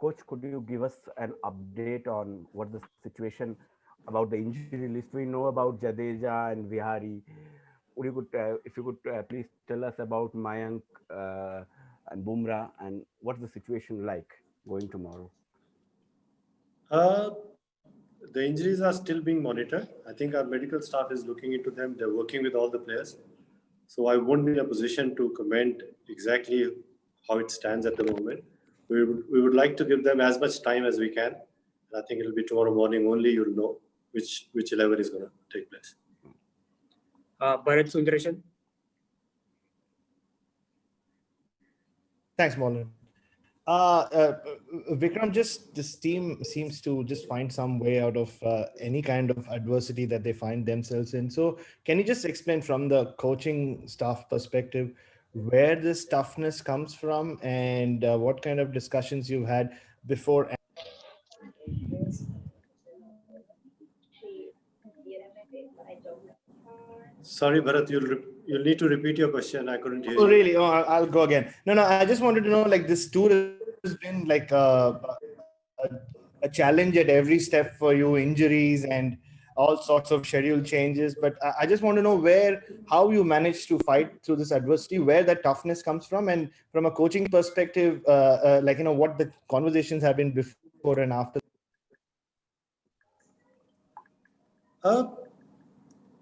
Coach, could you give us an update on what the situation about the injury list? We know about Jadeja and Vihari. Would you could, if you could please tell us about Mayank and Bumrah, and what's the situation like going tomorrow? Uh, the injuries are still being monitored. I think our medical staff is looking into them. They're working with all the players. So I won't be in a position to comment exactly how it stands at the moment. We would like to give them as much time as we can. And I think it'll be tomorrow morning only you'll know which 11 is going to take place. Bharat Sundaresan. Thanks, Molan. Vikram, just this team seems to just find some way out of any kind of adversity that they find themselves in. So can you just explain from the coaching staff perspective where this toughness comes from, and what kind of discussions you've had before? Sorry, Bharat, you'll need to repeat your question. I couldn't hear you. Oh, really? Oh, I'll go again. No, I just wanted to know, like, this tour has been like a challenge at every step for you, injuries and all sorts of schedule changes. But I just want to know how you managed to fight through this adversity, where that toughness comes from, and from a coaching perspective, what the conversations have been before and after.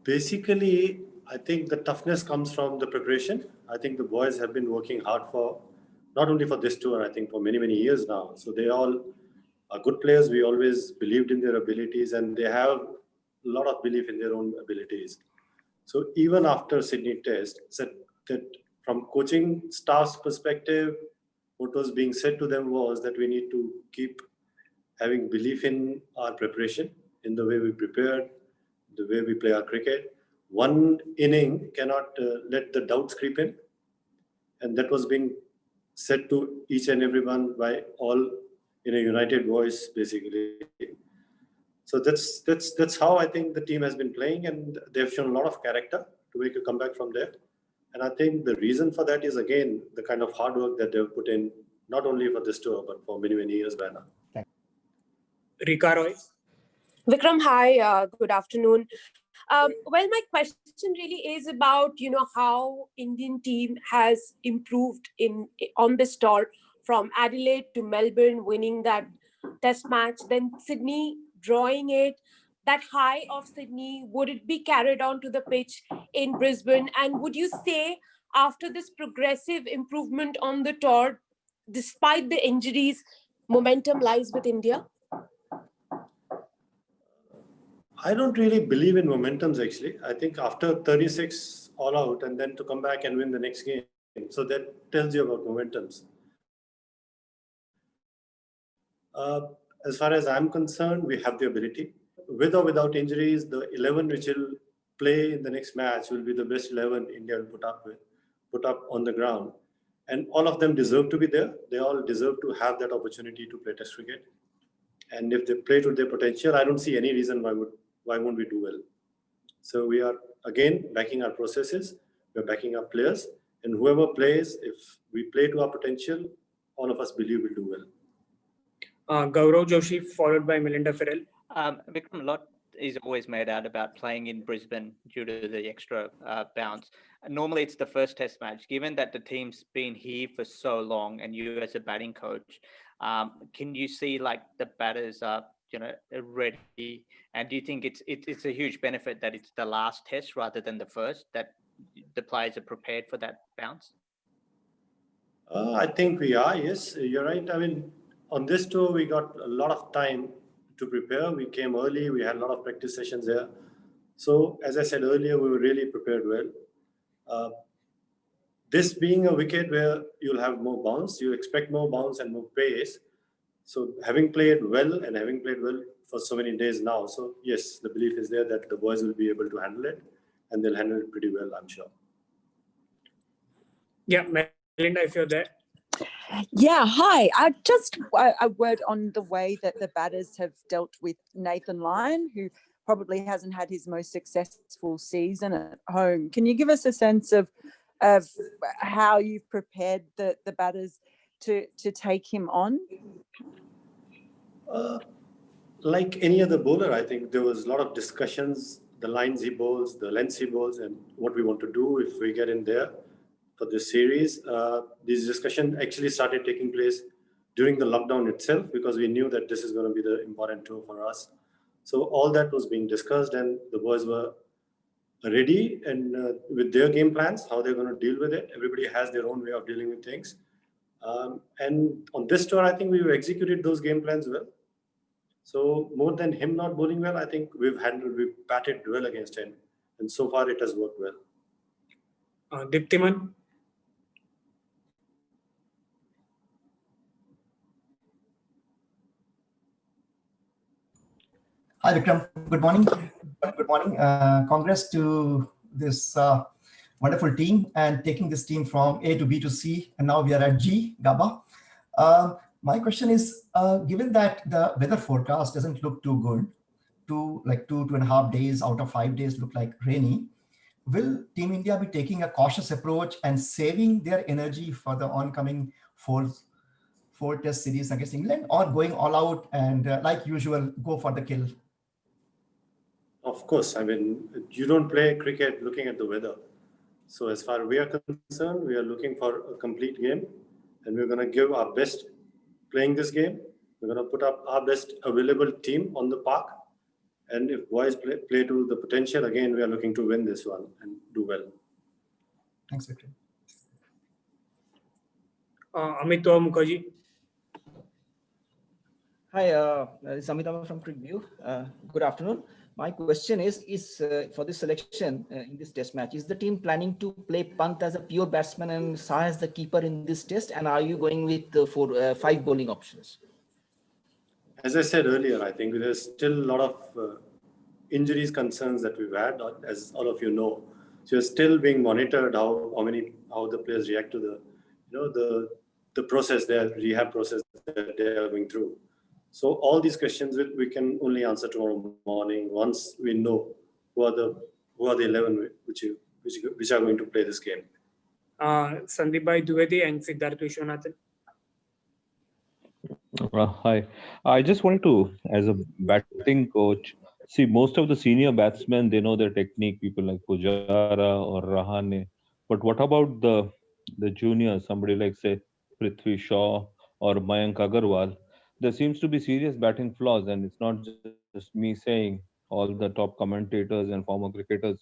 Basically, I think the toughness comes from the preparation. I think the boys have been working hard for, not only for this tour, I think for many, many years now. So they all are good players. We always believed in their abilities, and they have a lot of belief in their own abilities. So even after Sydney Test, said that from coaching staff's perspective, what was being said to them was that we need to keep having belief in our preparation, in the way we prepared, the way we play our cricket. One inning cannot let the doubts creep in. And that was being said to each and everyone by all in a united voice, basically. So that's how I think the team has been playing, and they've shown a lot of character to make a comeback from there. And I think the reason for that is, again, the kind of hard work that they've put in, not only for this tour, but for many, many years by now. Rika Roy. Vikram, hi, good afternoon. Well, my question really is about, how Indian team has improved on this tour, from Adelaide to Melbourne, winning that test match, then Sydney drawing it, that high of Sydney, would it be carried on to the pitch in Brisbane? And would you say after this progressive improvement on the tour, despite the injuries, momentum lies with India? I don't really believe in momentums, actually. I think after 36 all out and then to come back and win the next game, so that tells you about momentums. As far as I'm concerned, we have the ability. With or without injuries, the 11 which will play in the next match will be the best 11 India will put up on the ground. And all of them deserve to be there. They all deserve to have that opportunity to play test cricket. And if they play to their potential, I don't see any reason why won't we do well. So we are, again, backing our processes. We're backing our players. And whoever plays, if we play to our potential, all of us believe we'll do well. Gaurav Joshi, followed by Melinda Farrell. Vikram, a lot is always made out about playing in Brisbane due to the extra bounce. Normally, it's the first test match. Given that the team's been here for so long, and you as a batting coach, can you see like the batters are, ready? And do you think it's a huge benefit that it's the last test rather than the first, that the players are prepared for that bounce? I think we are. Yes, you're right. I mean, on this tour, we got a lot of time to prepare. We came early. We had a lot of practice sessions there. So, as I said earlier, we were really prepared well. This being a wicket where you'll have more bounce, you expect more bounce and more pace. So, having played well for so many days now, so yes, the belief is there that the boys will be able to handle it, and they'll handle it pretty well, I'm sure. Yeah, Melinda, if you're there. Yeah, hi. Just a word on the way that the batters have dealt with Nathan Lyon, who probably hasn't had his most successful season at home. Can you give us a sense of how you've prepared the batters to take him on? Like any other bowler, I think there was a lot of discussions, the lines he bowls, the lengths he bowls, and what we want to do if we get in there for this series. These discussions actually started taking place during the lockdown itself because we knew that this is going to be the important tour for us. So all that was being discussed, and the boys were ready and with their game plans, how they're going to deal with it. Everybody has their own way of dealing with things. And on this tour, I think we've executed those game plans well. So more than him not bowling well, I think we've batted well against him. And so far it has worked well. Diptiman? Hi, Vikram. Good morning. Good morning. Congrats to this wonderful team and taking this team from A to B to C. And now we are at G, GABA. My question is, given that the weather forecast doesn't look too good, 2.5 days out of 5 days look like rainy, will Team India be taking a cautious approach and saving their energy for the oncoming four test series against England, or going all out and like usual, go for the kill? Of course, I mean, you don't play cricket looking at the weather. So as far as we are concerned, we are looking for a complete game, and we're going to give our best playing this game. We're going to put up our best available team on the park. And if boys play to the potential, again, we are looking to win this one and do well. Thanks, Vikram. Amit Mukherjee. Hi, this is Amit from CrickView. Good afternoon. My question is for this selection in this test match, is the team planning to play Pant as a pure batsman and Shah as the keeper in this test? And are you going with the 5 bowling options? As I said earlier, I think there's still a lot of injuries concerns that we've had, as all of you know. So you're still being monitored how the players react to the process, their rehab process that they are going through. So all these questions we can only answer tomorrow morning once we know who are the 11 which are going to play this game. Sandeep Bhai Dwivedi and Siddharth Vishwanathan. Hi. I just wanted to, as a batting coach, see most of the senior batsmen, they know their technique, people like Pujara or Rahane. But what about the juniors, somebody like, say, Prithvi Shaw or Mayank Agarwal? There seems to be serious batting flaws, and it's not just me saying. All the top commentators and former cricketers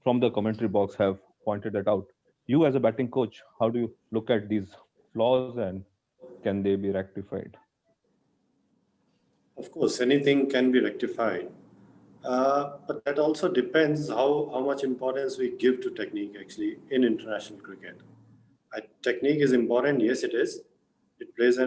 from the commentary box have pointed that out. You, as a batting coach, how do you look at these flaws, and can they be rectified? Of course, anything can be rectified. But that also depends how much importance we give to technique actually in international cricket. Technique is important, yes it is. It plays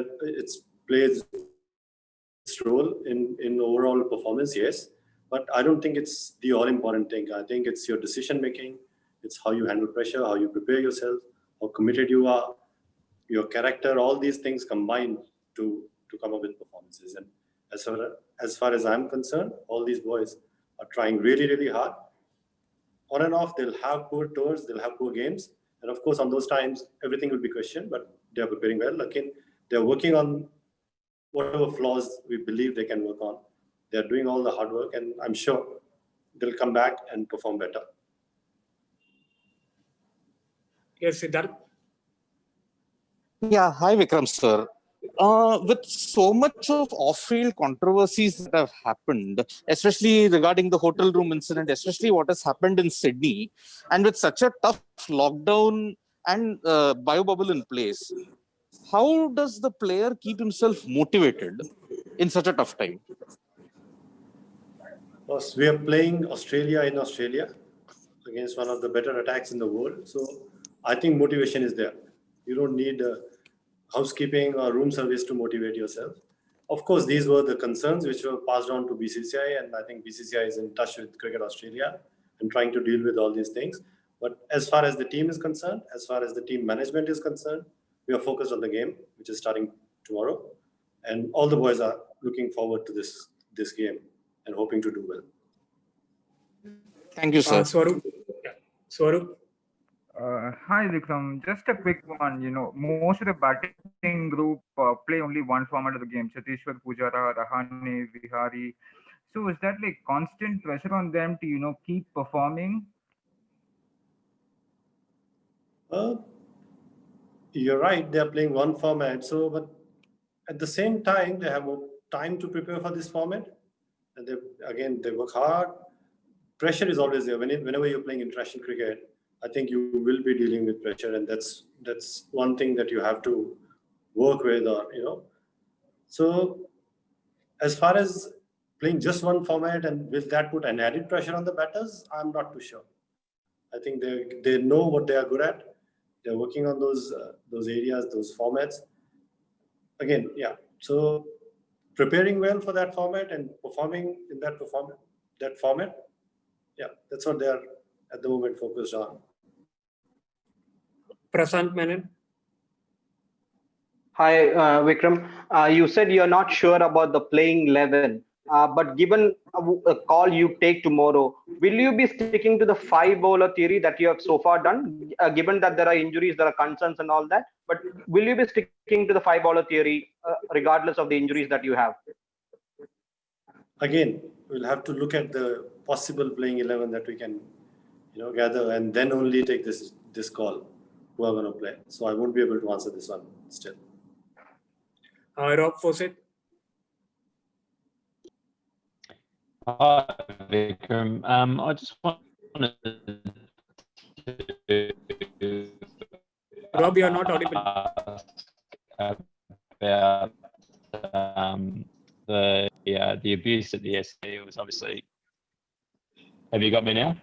its role in overall performance, yes. But I don't think it's the all-important thing. I think it's your decision making, it's how you handle pressure, how you prepare yourself, how committed you are, your character, all these things combine to come up with performances. And as far as I'm concerned, all these boys are trying really, really hard. On and off, they'll have poor tours, they'll have poor games. And of course, on those times, everything will be questioned, but they're preparing well. Again, they're working on whatever flaws we believe they can work on. They're doing all the hard work, and I'm sure they'll come back and perform better. Yes, Siddharth. Yeah, hi Vikram sir. With so much of off-field controversies that have happened, especially regarding the hotel room incident, especially what has happened in Sydney, and with such a tough lockdown and biobubble in place, how does the player keep himself motivated in such a tough time? Because we are playing Australia in Australia against one of the better attacks in the world. So I think motivation is there. You don't need housekeeping or room service to motivate yourself. Of course, these were the concerns which were passed on to BCCI, and I think BCCI is in touch with Cricket Australia and trying to deal with all these things. But as far as the team is concerned, as far as the team management is concerned, we are focused on the game, which is starting tomorrow. And all the boys are looking forward to this game and hoping to do well. Thank you, sir. Swaroop. Yeah. Swaroop. Hi Vikram, just a quick one. Most of the batting group play only one format of the game. Cheteshwar, Pujara, Rahane, Vihari. So is that like constant pressure on them to keep performing? You're right, they are playing one format. So, but at the same time, they have more time to prepare for this format. And they work hard. Pressure is always there. Whenever you're playing international cricket, I think you will be dealing with pressure, and that's one thing that you have to work with, or. So, as far as playing just one format, and will that put an added pressure on the batters? I'm not too sure. I think they know what they are good at. They're working on those areas, those formats. Again, yeah. So preparing well for that format and performing in that format, yeah, that's what they are at the moment focused on. Prashant Menon. Hi, Vikram. You said you're not sure about the playing 11, but given a call you take tomorrow, will you be sticking to the five bowler theory that you have so far done? Given that there are injuries, there are concerns and all that, but will you be sticking to the five bowler theory regardless of the injuries that you have? Again, we'll have to look at the possible playing 11 that we can, gather, and then only take this call who are going to play. So I won't be able to answer this one still. Rob Fawcett. Hi, Vikram. I just wanted to Rob, you're not audible. About the abuse at the SC was obviously. Have you got me now?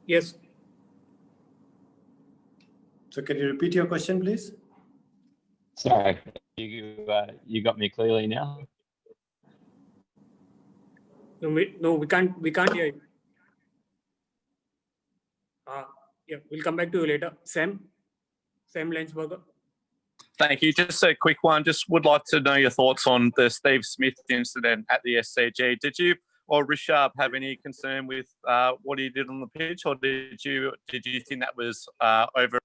Yes. So can you repeat your question, please? Sorry, you got me clearly now. No, we can't hear you. Yeah, we'll come back to you later. Sam Lensberger. Thank you. Just a quick one. Just would like to know your thoughts on the Steve Smith incident at the SCG. Did you or Rishabh have any concern with what he did on the pitch, or did you think that was over?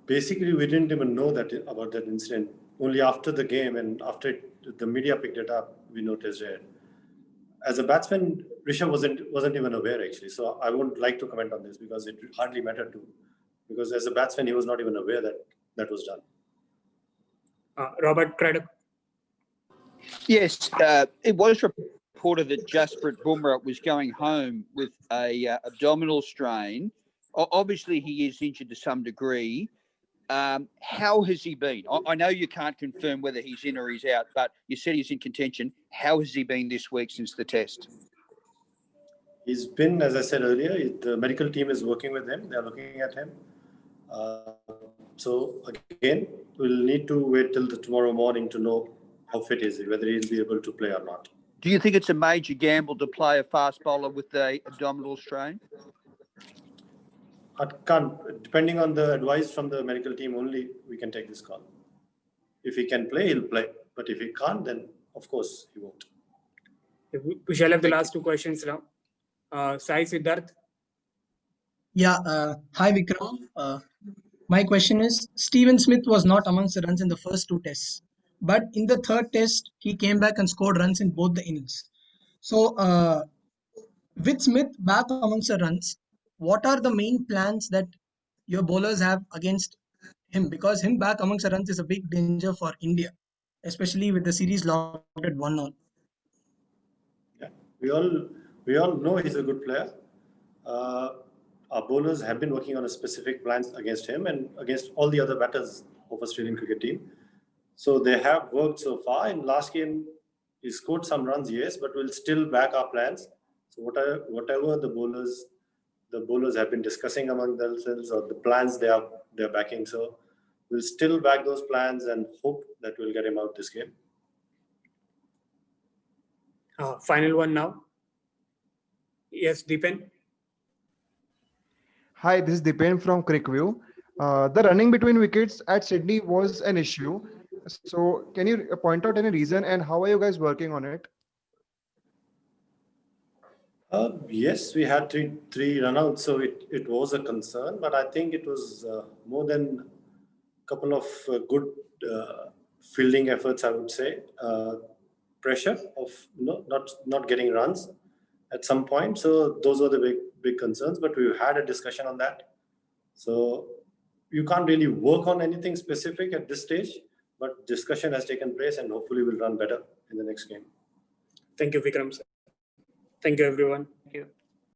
Basically, we didn't even know about that incident. Only after the game and after the media picked it up, we noticed it. As a batsman, Rishabh wasn't even aware actually. So I wouldn't like to comment on this because it hardly mattered to. Because as a batsman, he was not even aware that was done. Robert Craddock. Yes, it was reported that Jasprit Bumrah was going home with a abdominal strain. Obviously, he is injured to some degree. How has he been? I know you can't confirm whether he's in or he's out, but you said he's in contention. How has he been this week since the test? He's been, as I said earlier, the medical team is working with him. They're looking at him. So again, we'll need to wait till tomorrow morning to know how fit is he, whether he'll be able to play or not. Do you think it's a major gamble to play a fast bowler with the abdominal strain? I can't. Depending on the advice from the medical team only, we can take this call. If he can play, he'll play. But if he can't, then of course he won't. We shall have the last two questions now. Sai Siddharth. Yeah. Hi, Vikram. My question is, Steven Smith was not amongst the runs in the first two tests. But in the third test, he came back and scored runs in both the innings. So with Smith back amongst the runs, what are the main plans that your bowlers have against him? Because him back amongst the runs is a big danger for India, especially with the series locked at 1-0. Yeah, we all know he's a good player. Our bowlers have been working on a specific plans against him and against all the other batters of Australian cricket team. So they have worked so far. In last game, he scored some runs, yes, but we'll still back our plans. So whatever the bowlers have been discussing among themselves or the plans they're backing. So we'll still back those plans and hope that we'll get him out this game. Final one now. Yes, Deepen. Hi, this is Dipen from Crickview. The running between wickets at Sydney was an issue. So can you point out any reason and how are you guys working on it? Yes, we had three runouts, so it was a concern, but I think it was more than a couple of good fielding efforts, I would say. Pressure of not getting runs at some point. So those were the big concerns, but we had a discussion on that. So you can't really work on anything specific at this stage, but discussion has taken place and hopefully we'll run better in the next game. Thank you, Vikram sir. Thank you, everyone. Thank you.